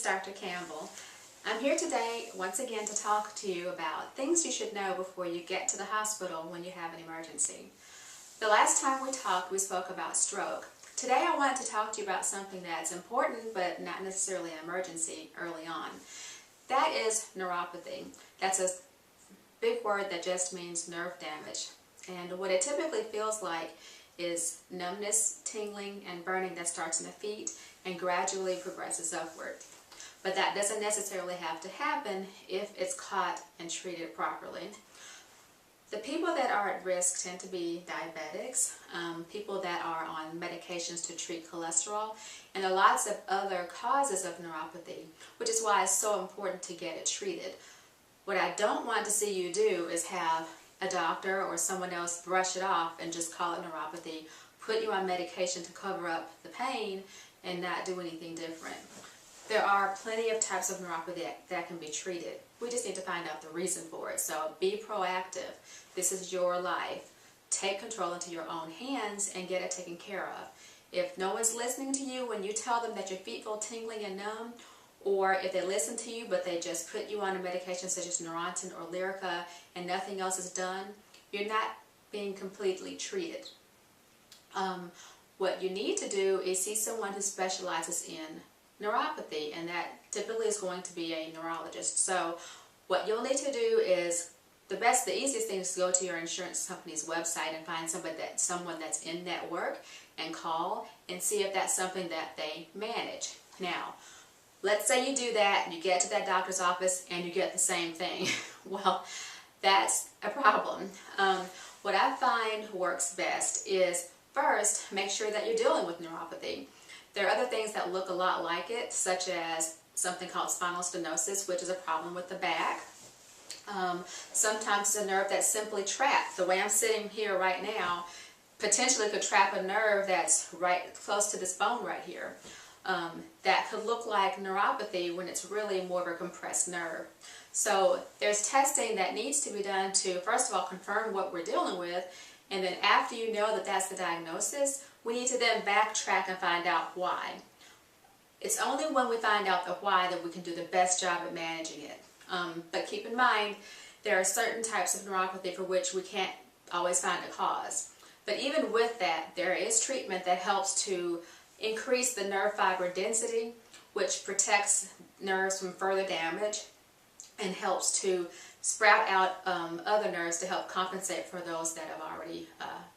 Dr. Campbell. I'm here today once again to talk to you about things you should know before you get to the hospital when you have an emergency. The last time we talked, we spoke about stroke. Today I wanted to talk to you about something that's important but not necessarily an emergency early on. That is neuropathy. That's a big word that just means nerve damage. And what it typically feels like is numbness, tingling, and burning that starts in the feet and gradually progresses upward. But that doesn't necessarily have to happen if it's caught and treated properly. The people that are at risk tend to be diabetics, people that are on medications to treat cholesterol, and there are lots of other causes of neuropathy, which is why it's so important to get it treated. What I don't want to see you do is have a doctor or someone else brush it off and just call it neuropathy, put you on medication to cover up the pain, and not do anything different. There are plenty of types of neuropathy that can be treated. We just need to find out the reason for it. So be proactive. This is your life. Take control into your own hands and get it taken care of. If no one's listening to you when you tell them that your feet feel tingling and numb, or if they listen to you but they just put you on a medication such as Neurontin or Lyrica and nothing else is done, you're not being completely treated. What you need to do is see someone who specializes in neuropathy, and that typically is going to be a neurologist. So what you'll need to do is, the easiest thing is to go to your insurance company's website and find someone that's in network and call and see if that's something that they manage. Now, let's say you do that and you get to that doctor's office and you get the same thing. Well, that's a problem. What I find works best is, first, make sure that you're dealing with neuropathy. There are other things that look a lot like it, such as something called spinal stenosis, which is a problem with the back. Sometimes it's a nerve that's simply trapped. The way I'm sitting here right now potentially could trap a nerve that's right close to this bone right here. That could look like neuropathy when it's really more of a compressed nerve. So there's testing that needs to be done to, first of all, confirm what we're dealing with, and then after you know that that's the diagnosis, we need to then backtrack and find out why. It's only when we find out the why that we can do the best job at managing it. But keep in mind, there are certain types of neuropathy for which we can't always find a cause. But even with that, there is treatment that helps to increase the nerve fiber density, which protects nerves from further damage and helps to sprout out other nerves to help compensate for those that have already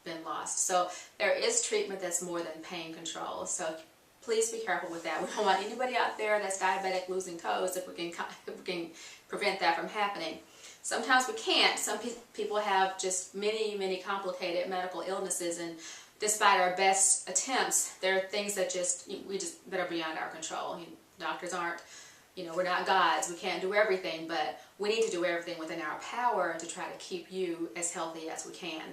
been lost. So there is treatment that's more than pain control. So please be careful with that. We don't want anybody out there that's diabetic losing toes if we can prevent that from happening. Sometimes we can't. Some people have just many complicated medical illnesses, and despite our best attempts, there are things that that are beyond our control. Doctors aren't, we're not gods. We can't do everything, but we need to do everything within our power to try to keep you as healthy as we can.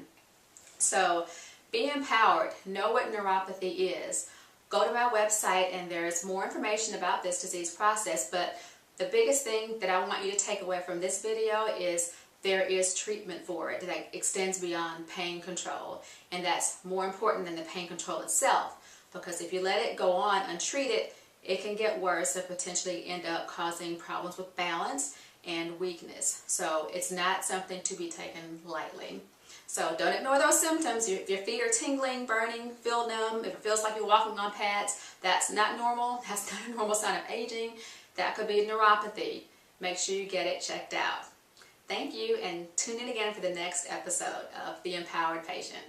So be empowered. Know what neuropathy is. Go to my website and there's more information about this disease process, but the biggest thing that I want you to take away from this video is there is treatment for it that extends beyond pain control, and that's more important than the pain control itself, because if you let it go on untreated, it can get worse and potentially end up causing problems with balance and weakness. So it's not something to be taken lightly. So don't ignore those symptoms. If your feet are tingling, burning, feel numb, if it feels like you're walking on pads, that's not normal. That's not a normal sign of aging. That could be neuropathy. Make sure you get it checked out. Thank you, and tune in again for the next episode of The Empowered Patient.